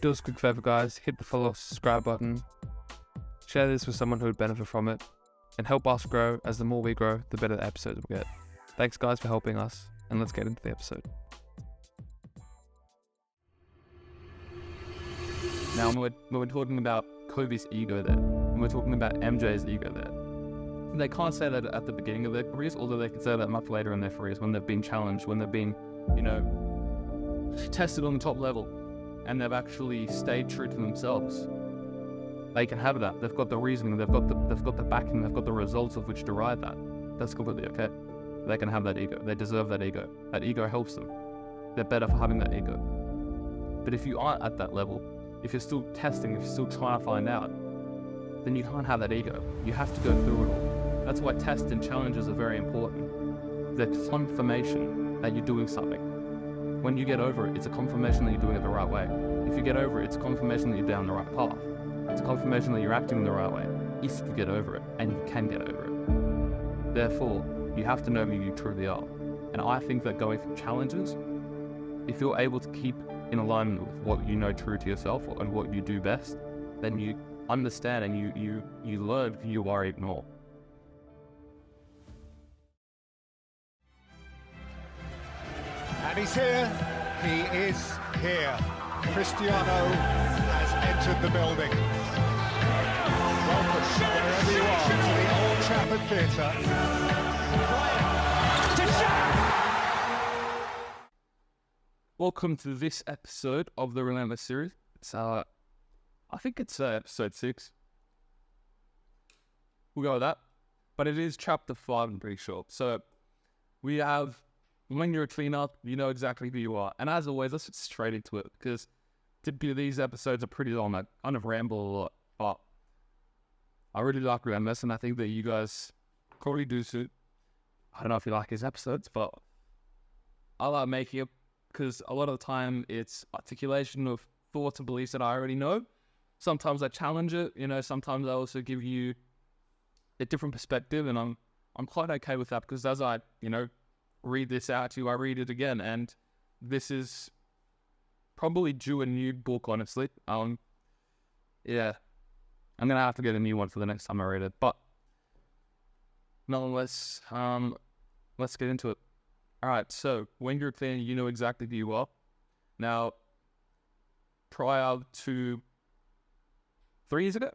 Do us a quick favor, guys. Hit the follow, subscribe button. Share this with someone who would benefit from it. And help us grow, as the more we grow, the better the episodes we'll get. Thanks, guys, for helping us. And let's get into the episode. Now, when we're talking about Kobe's ego there, when we're talking about MJ's ego there, they can't say that at the beginning of their careers, although they can say that much later in their careers when they've been challenged, when they've been, tested on the top level, and they've actually stayed true to themselves. They can have that. They've got the reasoning, they've got the backing, they've got the results of which to ride that. That's completely okay. They can have that ego. They deserve that ego. That ego helps them. They're better for having that ego. But if you aren't at that level, if you're still testing, if you're still trying to find out, then you can't have that ego. You have to go through it all. That's why tests and challenges are very important. They're confirmation that you're doing something. When you get over it, it's a confirmation that you're doing it the right way. If you get over it, it's a confirmation that you're down the right path. It's a confirmation that you're acting the right way, if you get over it, and you can get over it. Therefore, you have to know who you truly are. And I think that going through challenges, if you're able to keep in alignment with what you know true to yourself and what you do best, then you understand and you learn who you are even more. And he's here. He is here. Cristiano has entered the building. Welcome, wherever you are, to the Old Trafford Theatre. Welcome to this episode of the Relentless series. It's I think it's episode 6. We'll go with that. But it is chapter 5, I'm pretty sure. So we have, when you're a cleaner, you know exactly who you are. And as always, let's get straight into it, because typically these episodes are pretty long. I kind of ramble a lot, but I really like Relentless, and I think that you guys probably do too. I don't know if you like his episodes, but I like making it because a lot of the time it's articulation of thoughts and beliefs that I already know. Sometimes I challenge it, sometimes I also give you a different perspective, and I'm quite okay with that, because as I, read this out to you, I read it again, and this is probably due a new book, honestly. Yeah, I'm gonna have to get a new one for the next time I read it, but nonetheless, let's get into it. All right, so when you're a cleaner, you know exactly who you are. Now, prior to 3 years ago,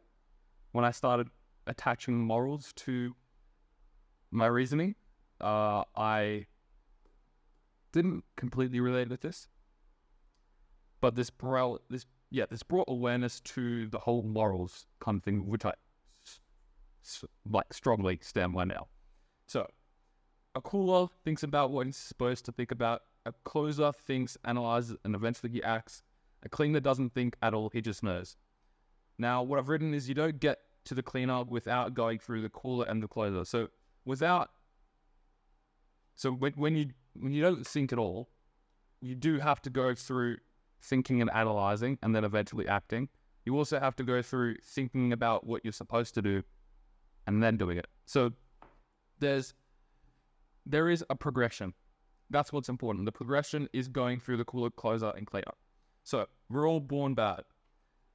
when I started attaching morals to my reasoning, I didn't completely relate with this, but this brought awareness to the whole morals kind of thing, which I strongly stand by now. So, a cooler thinks about what he's supposed to think about. A closer thinks, analyzes, and eventually he acts. A cleaner doesn't think at all, he just knows. Now, what I've written is you don't get to the cleaner without going through the cooler and the closer. So when you don't think at all, you do have to go through thinking and analyzing and then eventually acting. You also have to go through thinking about what you're supposed to do and then doing it. So there is a progression. That's what's important. The progression is going through the cooler, closer, and cleaner. So we're all born bad.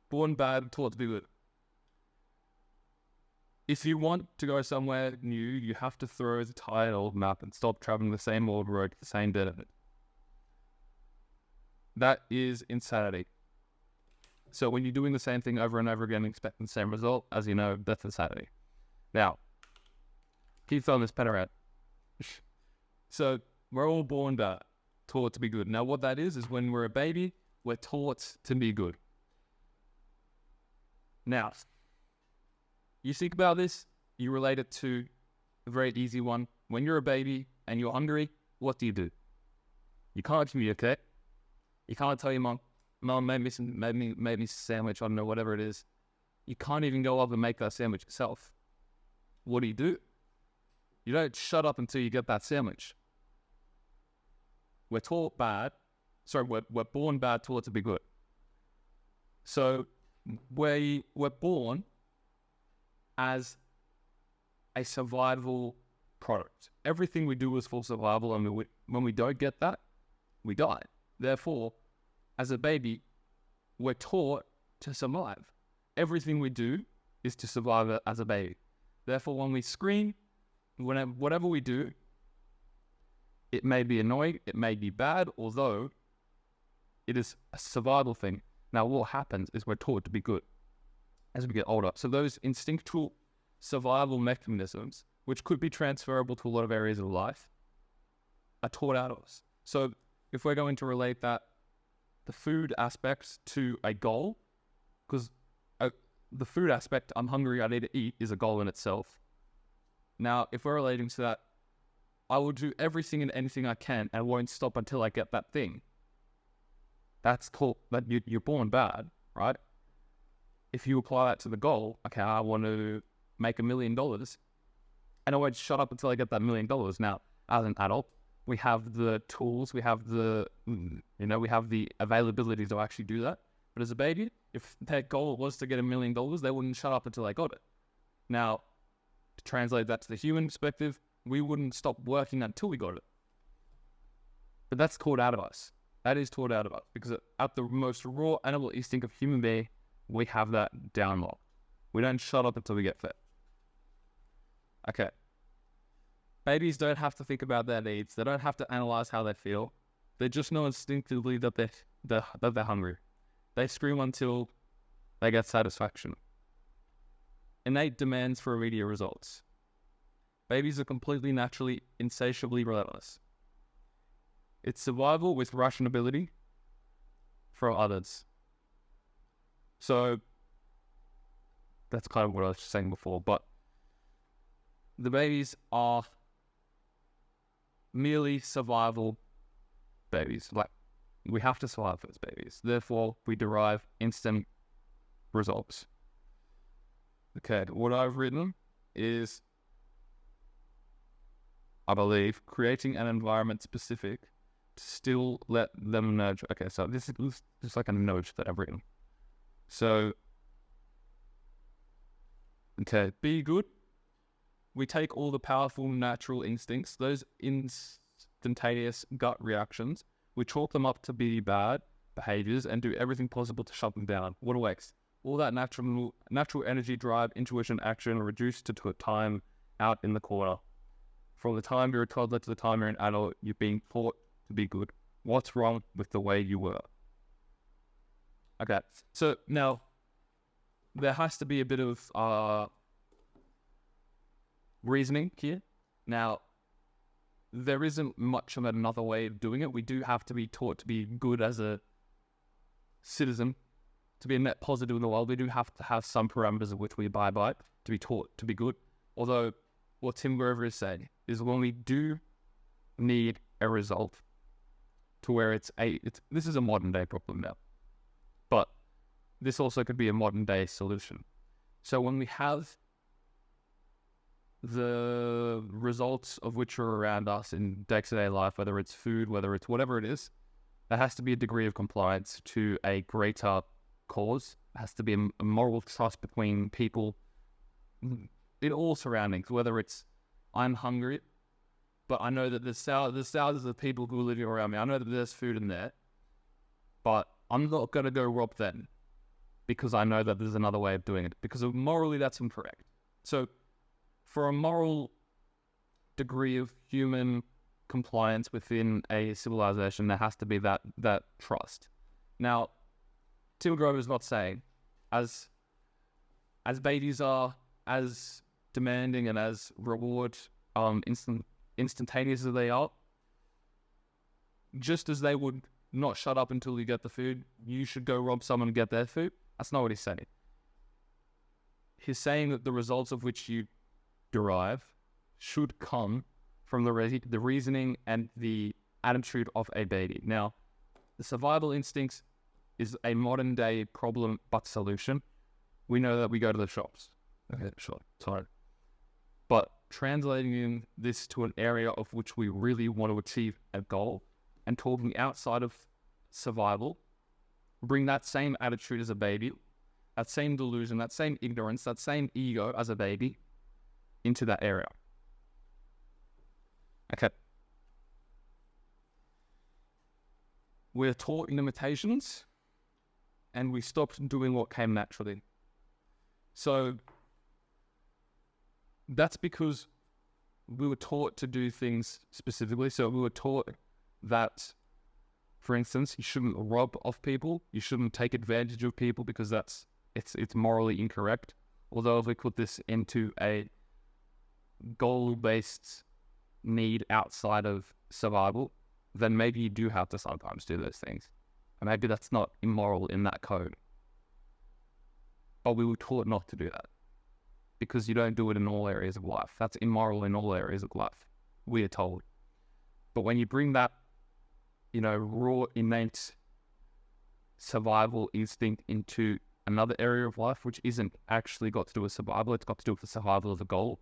Born bad, taught to be good. If you want to go somewhere new, you have to throw the tired old map and stop traveling the same old road to the same dead end. That is insanity. So when you're doing the same thing over and over again, expecting the same result, as you know, that's insanity. Now, keep throwing this pen around. So we're all born bad, taught to be good. Now what that is when we're a baby, we're taught to be good. Now, you think about this, you relate it to a very easy one. When you're a baby and you're hungry, what do? You can't communicate. You can't tell your mom, make me a sandwich, I don't know, whatever it is. You can't even go up and make that sandwich yourself. What do? You don't shut up until you get that sandwich. We're born bad, taught to be good. So we're born as a survival product. Everything we do is for survival, and when we don't get that, we die. Therefore, as a baby, we're taught to survive. Everything we do is to survive as a baby. Therefore, when we scream, whatever we do, it may be annoying, it may be bad, although it is a survival thing. Now, what happens is we're taught to be good as we get older. So those instinctual survival mechanisms, which could be transferable to a lot of areas of life, are taught out of us. So if we're going to relate that, the food aspect to a goal, because the food aspect, I'm hungry, I need to eat, is a goal in itself. Now, if we're relating to that, I will do everything and anything I can and won't stop until I get that thing. That's called, that you're born bad, right? If you apply that to the goal, okay, I want to make $1 million, and I won't shut up until I get that $1 million. Now, as an adult, we have the tools, we have the, we have the availability to actually do that. But as a baby, if their goal was to get $1 million, they wouldn't shut up until they got it. Now, to translate that to the human perspective, we wouldn't stop working until we got it. But that's taught out of us. That is taught out of us, because at the most raw animal instinct of human being, we have that down locked. We don't shut up until we get fed. Okay. Babies don't have to think about their needs. They don't have to analyze how they feel. They just know instinctively that they're hungry. They scream until they get satisfaction. Innate demands for immediate results. Babies are completely naturally, insatiably relentless. It's survival with rationability for others. So that's kind of what I was saying before, but the babies are merely survival babies. Like, we have to survive as babies. Therefore, we derive instant results. Okay, what I've written is, I believe, creating an environment specific to still let them nurture. Okay, so this is just like a note that I've written. So, okay, be good. We take all the powerful natural instincts, those instantaneous gut reactions, we chalk them up to be bad behaviors and do everything possible to shut them down. What a waste. All that natural energy, drive, intuition, action reduced to a time out in the corner. From the time you're a toddler to the time you're an adult, you're being taught to be good. What's wrong with the way you were? Okay, so now there has to be a bit of reasoning here. Now, there isn't much of another way of doing it. We do have to be taught to be good as a citizen, to be a net positive in the world. We do have to have some parameters of which we abide by to be taught to be good. Although, what Tim Grover is saying is, when we do need a result to where this is a modern day problem now, but this also could be a modern day solution. So when we have the results of which are around us in day-to-day life, whether it's food, whether it's whatever it is, there has to be a degree of compliance to a greater cause. There has to be a moral trust between people in all surroundings, whether it's, I'm hungry, but I know that there's thousands of people who are living around me. I know that there's food in there, but I'm not going to go rob them because I know that there's another way of doing it, because morally that's incorrect. So for a moral degree of human compliance within a civilization, there has to be that trust. Now, Tim Grover is not saying, as babies are as demanding and as reward instantaneous as they are, just as they would not shut up until you get the food, you should go rob someone and get their food. That's not what he's saying. He's saying that the results of which you derive should come from the reasoning and the attitude of a baby. Now, the survival instincts is a modern day problem but solution. We know that we go to the shops. Okay, sure, sorry. But translating this to an area of which we really want to achieve a goal and talking outside of survival, bring that same attitude as a baby, that same delusion, that same ignorance, that same ego as a baby into that area. Okay. We're taught limitations and we stopped doing what came naturally. So that's because we were taught to do things specifically. So we were taught that, for instance, you shouldn't rob off people, you shouldn't take advantage of people because it's morally incorrect. Although if we put this into a goal-based need outside of survival, then maybe you do have to sometimes do those things. And maybe that's not immoral in that code. But we were taught not to do that because you don't do it in all areas of life. That's immoral in all areas of life, we are told. But when you bring that, raw, innate survival instinct into another area of life, which isn't actually got to do with survival, it's got to do with the survival of the goal,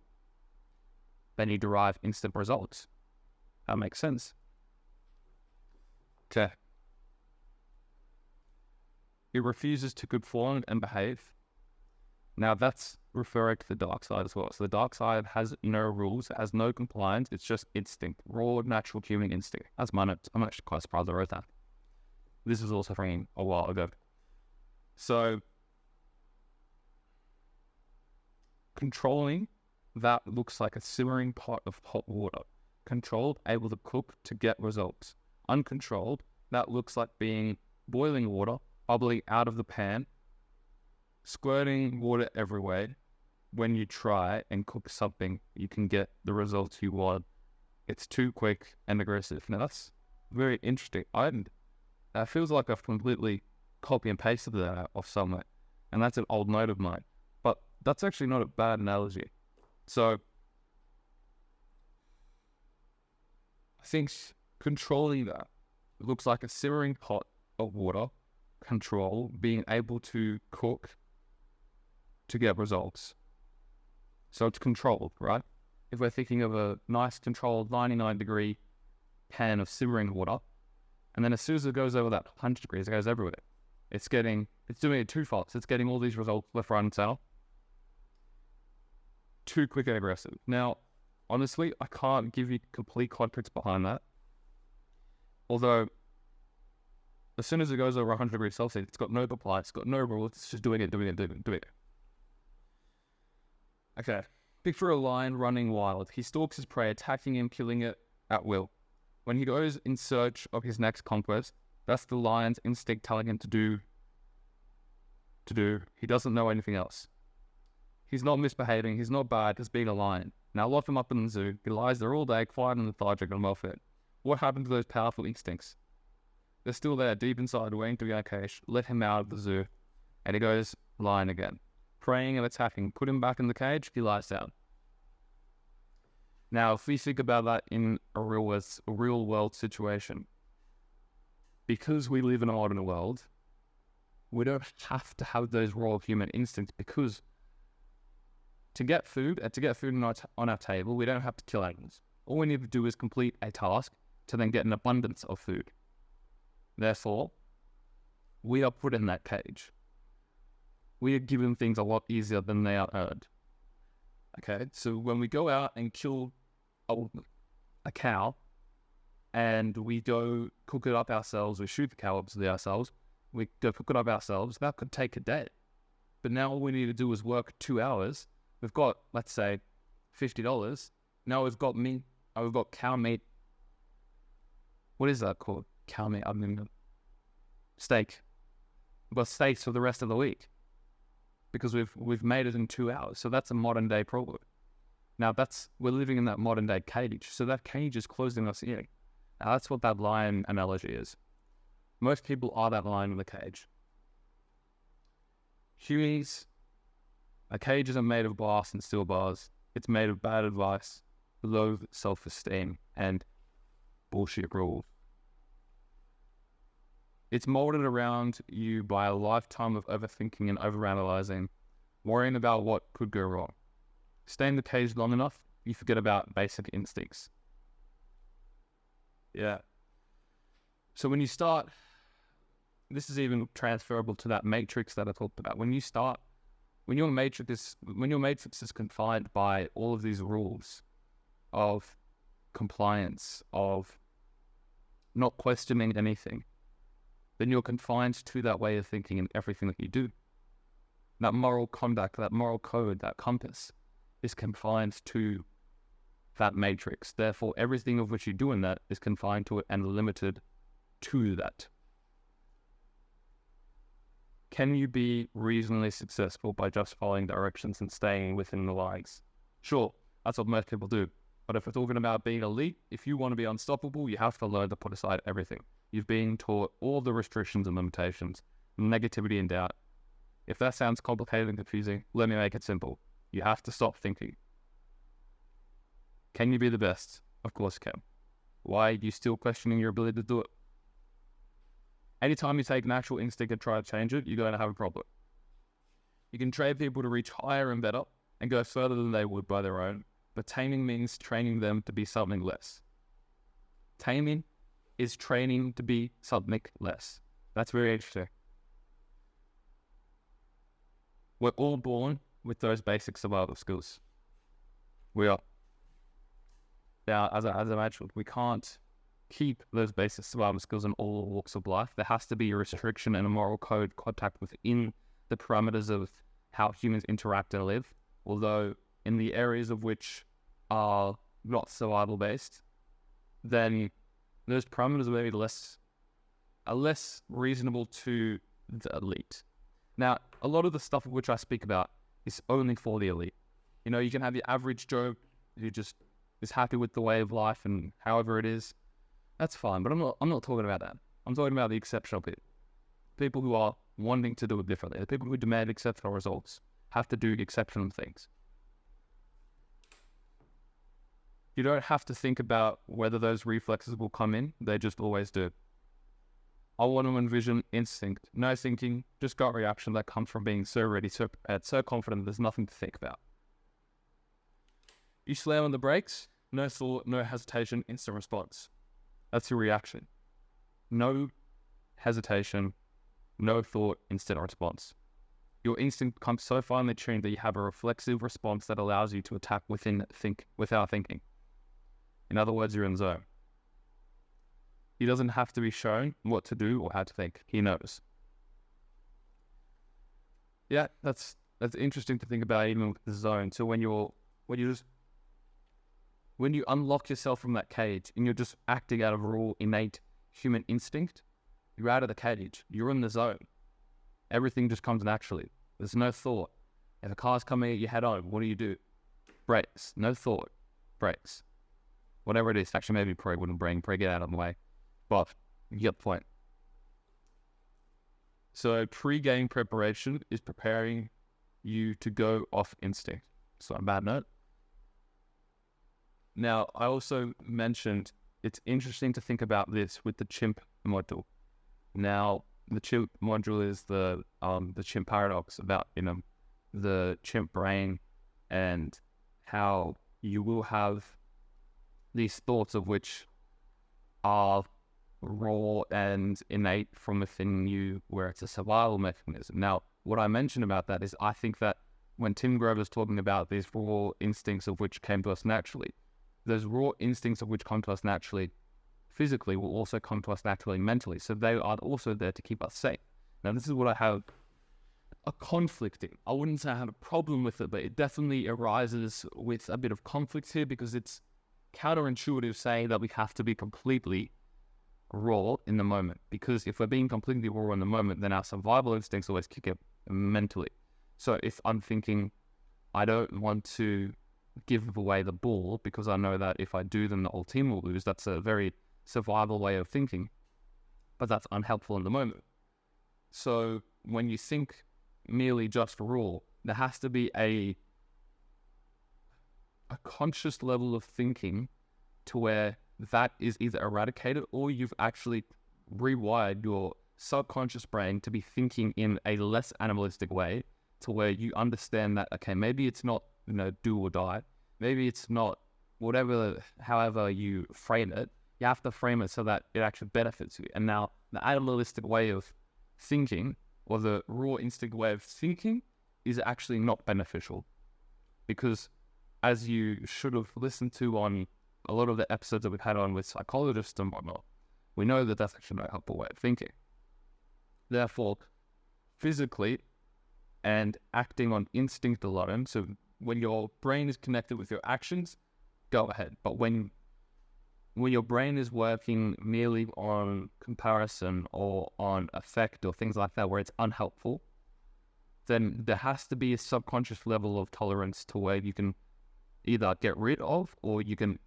then you derive instant results. That makes sense. Okay. It refuses to conform and behave. Now that's referring to the dark side as well. So the dark side has no rules, it has no compliance, it's just instinct, raw, natural human instinct. That's my notes. I'm actually quite surprised I wrote that. This was also from a while ago. So controlling that looks like a simmering pot of hot water. Controlled, able to cook to get results. Uncontrolled, that looks like being boiling water, bubbling out of the pan, squirting water everywhere. When you try and cook something, you can get the results you want. It's too quick and aggressive. Now that's very interesting. It feels like I've completely copy and pasted that off somewhere, and that's an old note of mine. But that's actually not a bad analogy. So I think controlling that looks like a simmering pot of water. Control, being able to cook to get results. So it's controlled, right? If we're thinking of a nice controlled 99-degree pan of simmering water, and then as soon as it goes over that 100 degrees, it goes everywhere. It's doing it too fast. It's getting all these results left, right, and center. Too quick and aggressive. Now, honestly, I can't give you complete context behind that. Although, as soon as it goes over 100 degrees Celsius, it's got no compliance, it's got no rules, it's just doing it. Okay. Picture a lion running wild. He stalks his prey, attacking him, killing it at will. When he goes in search of his next conquest, that's the lion's instinct telling him to do. He doesn't know anything else. He's not misbehaving, he's not bad, just being a lion. Now lock him up in the zoo. He lies there all day, quiet and lethargic and well-fed. What happened to those powerful instincts? They're still there, deep inside, waiting to be uncaged. Let him out of the zoo. And he goes lion again. Praying and attacking. Put him back in the cage, he lies down. Now, if we think about that in a real world situation, because we live in a modern world, we don't have to have those raw human instincts, because to get food on our table, we don't have to kill animals. All we need to do is complete a task to then get an abundance of food. Therefore, we are put in that cage. We are given things a lot easier than they are earned. Okay, so when we go out and kill a cow, and we go cook it up ourselves, we shoot the cow obviously ourselves, we go cook it up ourselves, that could take a day. But now all we need to do is work 2 hours. We've got, let's say, $50. Now we've got meat, we've got cow meat. What is that called? Cow meat, steak. We've got steaks for the rest of the week because we've made it in 2 hours. So that's a modern day problem. Now we're living in that modern day cage. So that cage is closing us in. Now that's what that lion analogy is. Most people are that lion in the cage. Humans, a cage isn't made of glass and steel bars. It's made of bad advice, low self-esteem, and bullshit rules. It's molded around you by a lifetime of overthinking and overanalyzing, worrying about what could go wrong. Stay in the cage long enough, you forget about basic instincts. Yeah. So when you start, this is even transferable to that matrix that I talked about. When your matrix is confined by all of these rules of compliance, of not questioning anything, then you're confined to that way of thinking in everything that you do. That moral conduct, that moral code, that compass is confined to that matrix. Therefore, everything of which you do in that is confined to it and limited to that. Can you be reasonably successful by just following directions and staying within the lines? Sure, that's what most people do. But if we're talking about being elite, if you want to be unstoppable, you have to learn to put aside everything. You've been taught all the restrictions and limitations, negativity and doubt. If that sounds complicated and confusing, let me make it simple. You have to stop thinking. Can you be the best? Of course you can. Why are you still questioning your ability to do it? Anytime you take natural instinct and try to change it, you're going to have a problem. You can train people to reach higher and better and go further than they would by their own, but taming means training them to be something less. Taming is training to be something less. That's very interesting. We're all born with those basic survival skills. We are. Now, as I mentioned, we can't keep those basic survival skills in all walks of life. There has to be a restriction and a moral code contact within the parameters of how humans interact and live. Although in the areas of which are not survival based, then those parameters are less reasonable to the elite. Now, a lot of the stuff of which I speak about is only for the elite. You know, you can have the average Joe who just is happy with the way of life and however it is. That's fine, but I'm not talking about that. I'm talking about the exceptional people. People who are wanting to do it differently. The people who demand exceptional results have to do exceptional things. You don't have to think about whether those reflexes will come in. They just always do. I want to envision instinct, no thinking, just gut reaction that comes from being so ready, so prepared, so confident there's nothing to think about. You slam on the brakes, no thought, no hesitation, instant response. That's your reaction. No hesitation, no thought, instant response. Your instinct becomes so finely tuned that you have a reflexive response that allows you to attack without thinking. In other words, you're in the zone. He doesn't have to be shown what to do or how to think. He knows. Yeah, that's interesting to think about even with the zone. So when you unlock yourself from that cage and you're just acting out of raw, innate human instinct, you're out of the cage. You're in the zone. Everything just comes naturally. There's no thought. If a car's coming at you head on, what do? Brakes. No thought. Brakes. Whatever it is. Actually, maybe probably wouldn't brake, get out of the way. But you get the point. So pre-game preparation is preparing you to go off instinct. So on bad note. Now, I also mentioned it's interesting to think about this with the chimp module. Now, the chimp module is the chimp paradox about, the chimp brain and how you will have these thoughts of which are raw and innate from within you, where it's a survival mechanism. Now, what I mentioned about that is I think that when Tim Grover's talking about these raw instincts of which came to us naturally, those raw instincts of which come to us naturally physically will also come to us naturally mentally. So they are also there to keep us safe. Now, this is what I have a conflict in. I wouldn't say I have a problem with it, but it definitely arises with a bit of conflict here because it's counterintuitive saying that we have to be completely raw in the moment. Because if we're being completely raw in the moment, then our survival instincts always kick in mentally. So if I'm thinking, I don't want to give away the ball because I know that if I do, then the whole team will lose. That's a very survival way of thinking, but that's unhelpful in the moment. So when you think merely just raw, there has to be a conscious level of thinking to where that is either eradicated or you've actually rewired your subconscious brain to be thinking in a less animalistic way, to where you understand that, okay, maybe it's not, do or die. Maybe it's not however you frame it. You have to frame it so that it actually benefits you. And now the animalistic way of thinking, or the raw instinct way of thinking, is actually not beneficial. Because as you should have listened to on a lot of the episodes that we've had on with psychologists and whatnot, we know that that's actually not a helpful way of thinking. Therefore, physically and acting on instinct alone, so when your brain is connected with your actions, go ahead. But when your brain is working merely on comparison or on affect or things like that, where it's unhelpful, then there has to be a subconscious level of tolerance to where you can either get rid of or you can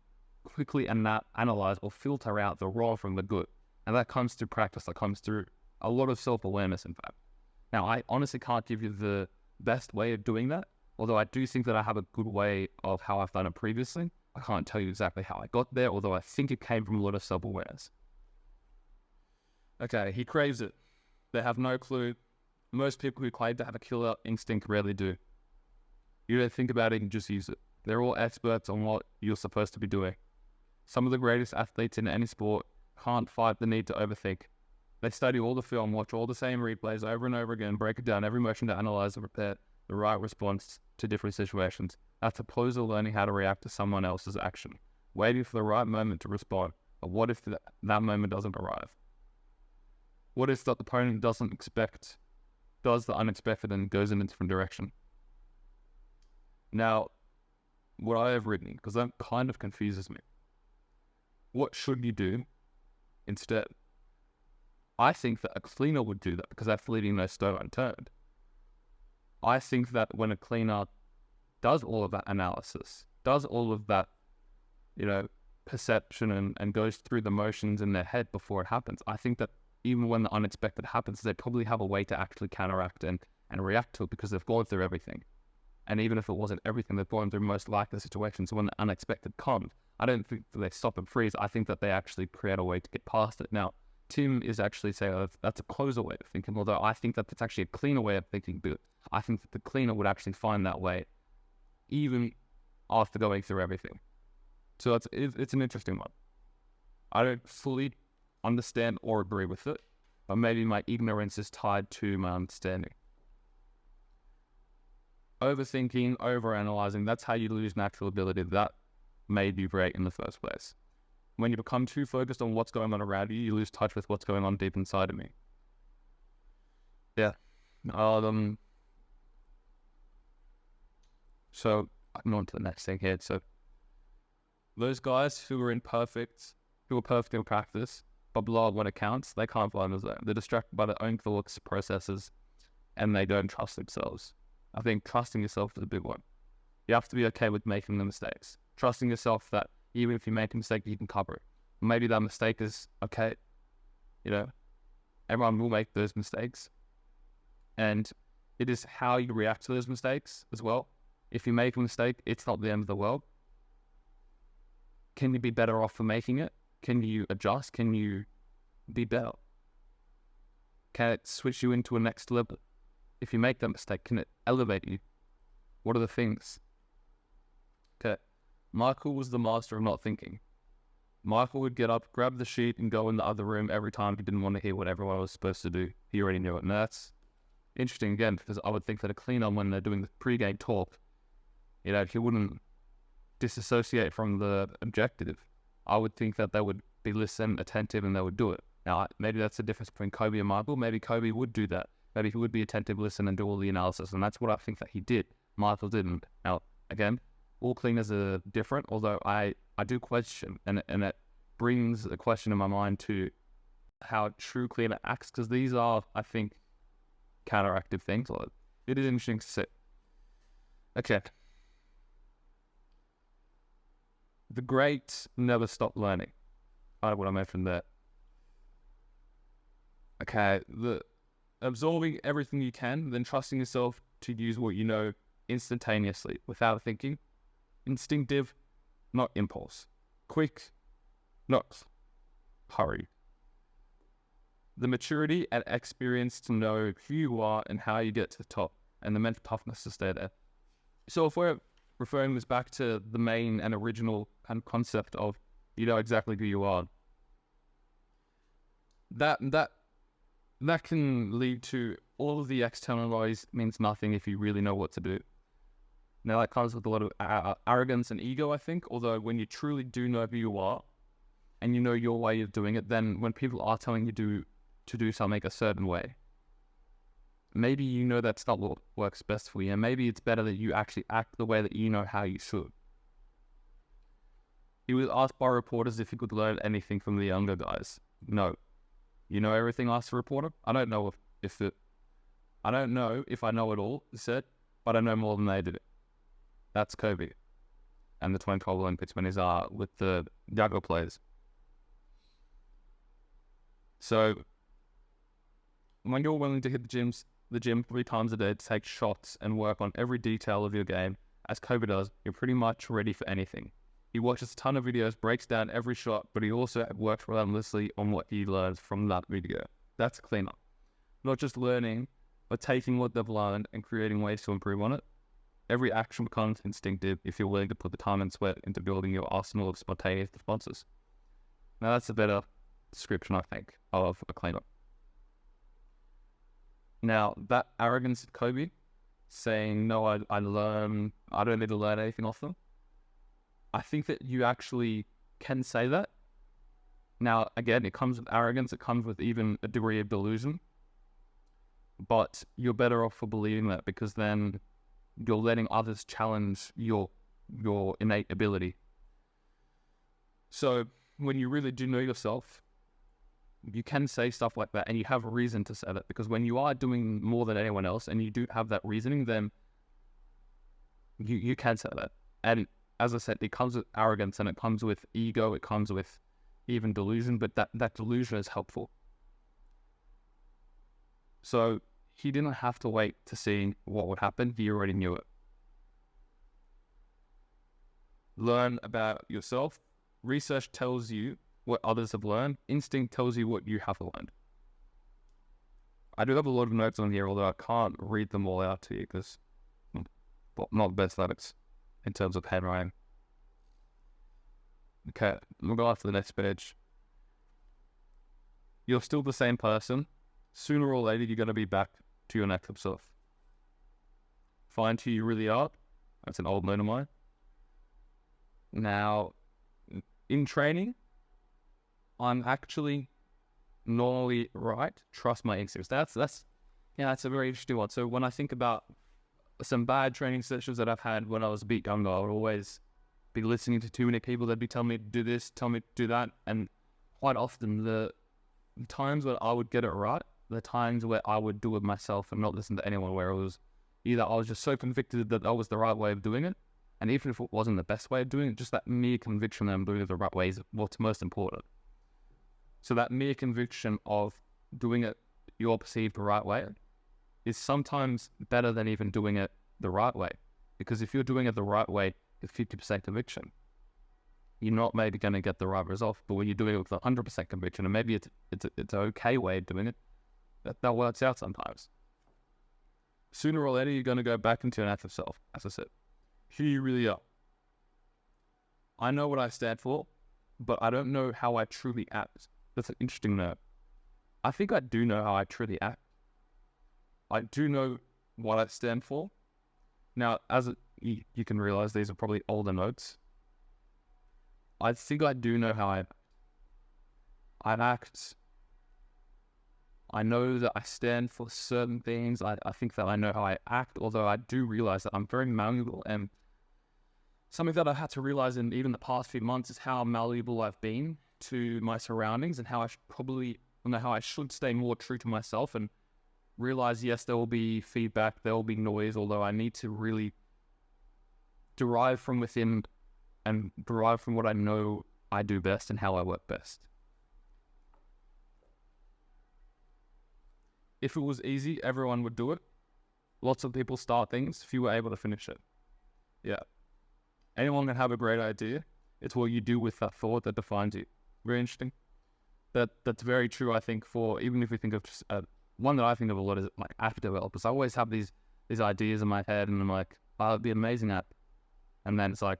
quickly analyze or filter out the raw from the good. And that comes through practice, that comes through a lot of self-awareness, in fact. Now, I honestly can't give you the best way of doing that, although I do think that I have a good way of how I've done it previously. I can't tell you exactly how I got there, although I think it came from a lot of self-awareness. Okay, he craves it. They have no clue. Most people who claim to have a killer instinct rarely do. You don't think about it, you just use it. They're all experts on what you're supposed to be doing. Some of the greatest athletes in any sport can't fight the need to overthink. They study all the film, watch all the same replays over and over again, break it down, every motion to analyze and prepare the right response to different situations. That's opposed to learning how to react to someone else's action, waiting for the right moment to respond. But what if that moment doesn't arrive? What if the opponent does the unexpected and goes in a different direction? Now, what I have written, because that kind of confuses me, what should you do instead? I think that a cleaner would do that because that's leaving no stone unturned. I think that when a cleaner does all of that analysis, does all of that, perception and goes through the motions in their head before it happens, I think that even when the unexpected happens, they probably have a way to actually counteract and react to it because they've gone through everything. And even if it wasn't everything, they've gone through most likely situations. So when the unexpected comes, I don't think that they stop and freeze. I think that they actually create a way to get past it. Now, Tim is actually saying that's a closer way of thinking, although I think that it's actually a cleaner way of thinking, but I think that the cleaner would actually find that way even after going through everything. So it's an interesting one. I don't fully understand or agree with it, but maybe my ignorance is tied to my understanding. Overthinking, overanalyzing, that's how you lose natural ability that made you great in the first place. When you become too focused on what's going on around you, you lose touch with what's going on deep inside of me. Yeah. So, I'm on to the next thing here. So, those guys who are perfect in practice, but blow up when it counts, they can't find the zone. They're distracted by their own thoughts, processes, and they don't trust themselves. I think trusting yourself is a big one. You have to be okay with making the mistakes. Trusting yourself that even if you make a mistake, you can cover it. Maybe that mistake is okay. Everyone will make those mistakes. And it is how you react to those mistakes as well. If you make a mistake, it's not the end of the world. Can you be better off for making it? Can you adjust? Can you be better? Can it switch you into a next level? If you make that mistake, can it elevate you? What are the things? Okay, Michael was the master of not thinking. Michael would get up, grab the sheet, and go in the other room every time he didn't want to hear what everyone was supposed to do. He already knew it. And that's interesting again, because I would think that a cleaner, when they're doing the pre-game talk, he wouldn't disassociate from the objective. I would think that they would be listening, attentive, and they would do it. Now, maybe that's the difference between Kobe and Michael. Maybe Kobe would do that. Maybe he would be attentive, listen, and do all the analysis, and that's what I think that he did. Michael didn't. Now, again, all cleaners are different, although I do question, and it brings a question in my mind to how a true cleaner acts, because these are, I think, counteractive things. It is interesting to see. Okay. The great never stop learning. I don't know what I meant from there. Okay, absorbing everything you can, then trusting yourself to use what you know instantaneously without thinking. Instinctive, not impulse. Quick, not hurry. The maturity and experience to know who you are and how you get to the top, and the mental toughness to stay there. So if we're referring this back to the main and original kind of concept of you know exactly who you are, that can lead to all of the external noise means nothing if you really know what to do. Now that comes with a lot of arrogance and ego, I think, although when you truly do know who you are and you know your way of doing it, then when people are telling you to do something a certain way, maybe you know that's not what works best for you, and maybe it's better that you actually act the way that you know how you should. He was asked by reporters if he could learn anything from the younger guys. No. You know everything, asked the reporter? I don't know if I know it all, he said, but I know more than they did. That's Kobe and the 2012 Olympics when he's with the younger players. So when you're willing to hit the gym 3 times a day to take shots and work on every detail of your game, as Kobe does, you're pretty much ready for anything. He watches a ton of videos, breaks down every shot, but he also works relentlessly on what he learns from that video. That's a cleanup. Not just learning, but taking what they've learned and creating ways to improve on it. Every action becomes instinctive if you're willing to put the time and sweat into building your arsenal of spontaneous responses. Now that's a better description, I think, of a cleanup. Now, that arrogance of Kobe, saying, no, I don't need to learn anything off them, I think that you actually can say that. Now, again, it comes with arrogance, it comes with even a degree of delusion, but you're better off for believing that, because then you're letting others challenge your innate ability. So when you really do know yourself, you can say stuff like that, and you have a reason to say that, because when you are doing more than anyone else and you do have that reasoning, then you can say that. And as I said, it comes with arrogance, and it comes with ego, it comes with even delusion, but that delusion is helpful. So he didn't have to wait to see what would happen. He already knew it. Learn about yourself. Research tells you what others have learned. Instinct tells you what you have learned. I do have a lot of notes on here, although I can't read them all out to you because I'm not the best at it in terms of handwriting. Okay, we'll go off to the next page. You're still the same person. Sooner or later, you're going to be back to your natural self. Find who you really are. That's an old note of mine. Now, in training, I'm actually normally right. Trust my instincts. That's a very interesting one. So when I think about some bad training sessions that I've had when I was a bit younger, I would always be listening to too many people that'd be telling me to do this, tell me to do that, and quite often the times where I would get it right, the times where I would do it myself and not listen to anyone, where it was either I was just so convicted that that was the right way of doing it, and even if it wasn't the best way of doing it, just that mere conviction that I'm doing it the right way is what's most important. So that mere conviction of doing it your perceived right way is sometimes better than even doing it the right way. Because if you're doing it the right way with 50% conviction, you're not maybe going to get the right result. But when you're doing it with 100% conviction, and maybe it's an okay way of doing it, that works out sometimes. Sooner or later, you're going to go back into your natural self, as I said. Who you really are. I know what I stand for, but I don't know how I truly act. That's an interesting note. I think I do know how I truly act. I do know what I stand for. Now, you can realize these are probably older notes. I think I do know how I act. I know that I stand for certain things. I think that I know how I act, although I do realize that I'm very malleable, and something that I've had to realize in even the past few months is how malleable I've been to my surroundings, and how I should stay more true to myself and realize, yes, there will be feedback, there will be noise, although I need to really derive from within and derive from what I know I do best and how I work best. If it was easy, everyone would do it. Lots of people start things, few are able to finish it. Yeah. Anyone can have a great idea. It's what you do with that thought that defines you. Very interesting. That's very true, I think, for, even if we think of just, one that I think of a lot is like app developers. I always have these ideas in my head, and I'm like, oh, it'd be an amazing app. And then it's like,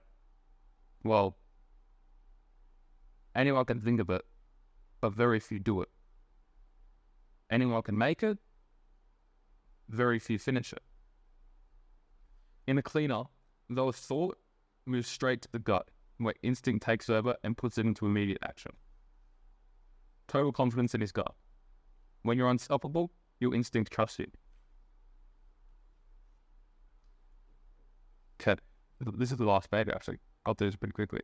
well, anyone can think of it, but very few do it. Anyone can make it, very few finish it. In a cleaner, though, thought moves straight to the gut, where instinct takes over and puts it into immediate action. Total confidence in his gut. When you're unstoppable, your instinct trusts you. Okay, this is the last page actually. I'll do this pretty quickly.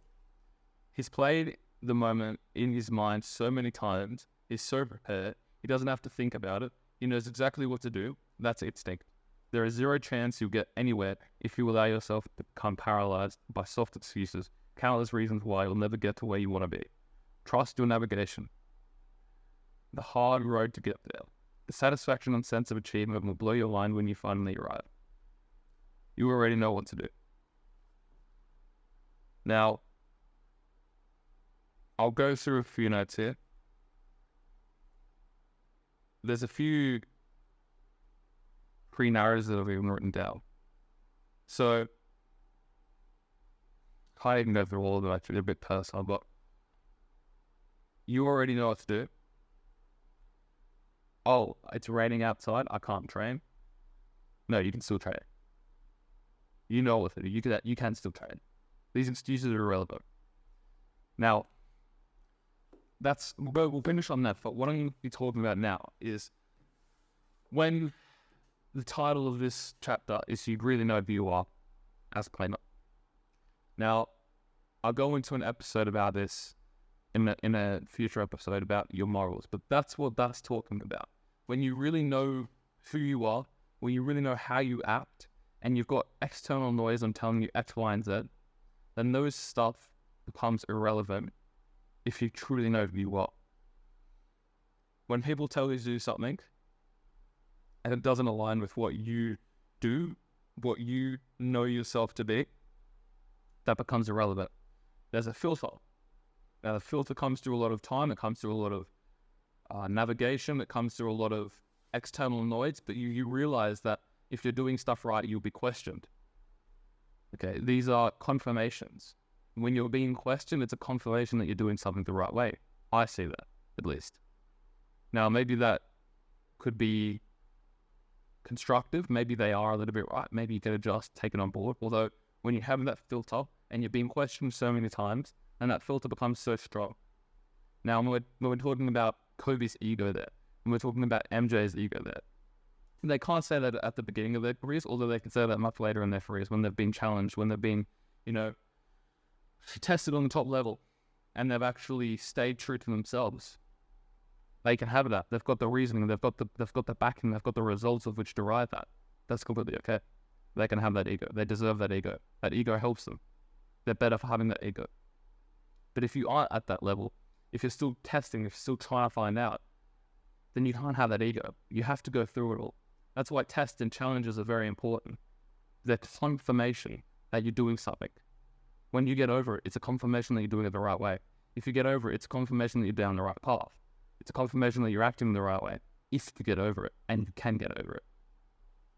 He's played the moment in his mind so many times. He's so prepared. He doesn't have to think about it. He knows exactly what to do. That's instinct. There is zero chance you'll get anywhere if you allow yourself to become paralyzed by soft excuses, countless reasons why you'll never get to where you want to be. Trust your navigation. The hard road to get there. The satisfaction and sense of achievement will blow your mind when you finally arrive. You already know what to do. Now, I'll go through a few notes here. There's a few pre-narratives that I've even written down. So, I can't even go through all of them, actually, they're a bit personal, but you already know what to do. Oh, it's raining outside, I can't train. No, you can still train. You know what to do, you can still train. These excuses are irrelevant. Now, we'll finish on that, but what I'm going to be talking about now is when the title of this chapter is You Really Know Who You Are as a Planner. Now, I'll go into an episode about this in a future episode about your morals, but that's what that's talking about. When you really know who you are, when you really know how you act, and you've got external noise on telling you X, Y, and Z, then those stuff becomes irrelevant if you truly know who you are. When people tell you to do something, and it doesn't align with what you do, what you know yourself to be, that becomes irrelevant. There's a filter. Now, the filter comes through a lot of time, it comes through a lot of navigation, it comes through a lot of external noise, but you realize that if you're doing stuff right, you'll be questioned. Okay, these are confirmations. When you're being questioned, it's a confirmation that you're doing something the right way. I see that, at least. Now, maybe that could be constructive, maybe they are a little bit right, maybe you can adjust, take it on board, although when you have that filter and you're being questioned so many times, and that filter becomes so strong. Now, when we're talking about Kobe's ego there, and we're talking about MJ's ego there, they can't say that at the beginning of their careers, although they can say that much later in their careers when they've been challenged, when they've been, tested on the top level, and they've actually stayed true to themselves. They can have that. They've got the reasoning, they've got the backing, they've got the results of which derive that. That's completely okay. They can have that ego. They deserve that ego. That ego helps them. They're better for having that ego. But if you aren't at that level, if you're still testing, if you're still trying to find out, then you can't have that ego. You have to go through it all. That's why tests and challenges are very important. They're confirmation that you're doing something. When you get over it, it's a confirmation that you're doing it the right way. If you get over it, it's a confirmation that you're down the right path. It's a confirmation that you're acting the right way, if you get over it, and you can get over it.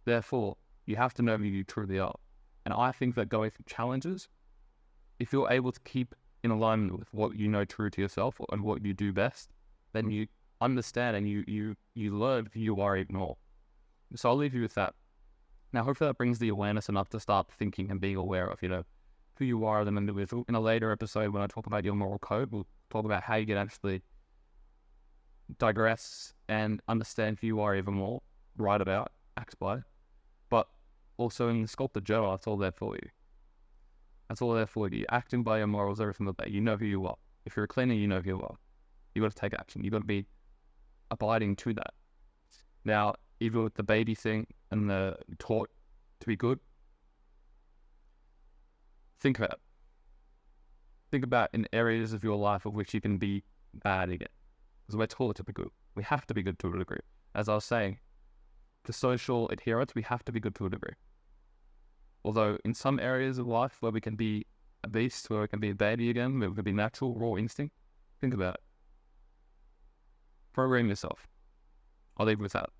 Therefore, you have to know who you truly are. And I think that going through challenges, if you're able to keep in alignment with what you know true to yourself and what you do best, then you understand and you learn who you are even more. So I'll leave you with that. Now, hopefully that brings the awareness enough to start thinking and being aware of, who you are as an individual. In a later episode, when I talk about your moral code, we'll talk about how you can actually digress and understand who you are even more, write it out, act by it. But also in the sculpted journal, that's all there for you. That's all there for you. Acting by your morals every single day. You know who you are. If you're a cleaner, you know who you are. You got to take action. You got to be abiding to that. Now, even with the baby thing and the taught to be good, think about it. Think about in areas of your life of which you can be bad again. Because we're taught to be good. We have to be good to a degree. As I was saying, the social adherence, we have to be good to a degree. Although in some areas of life where we can be a beast, where we can be a baby again, where we can be natural, raw instinct, think about it. Program yourself. I'll leave you with that.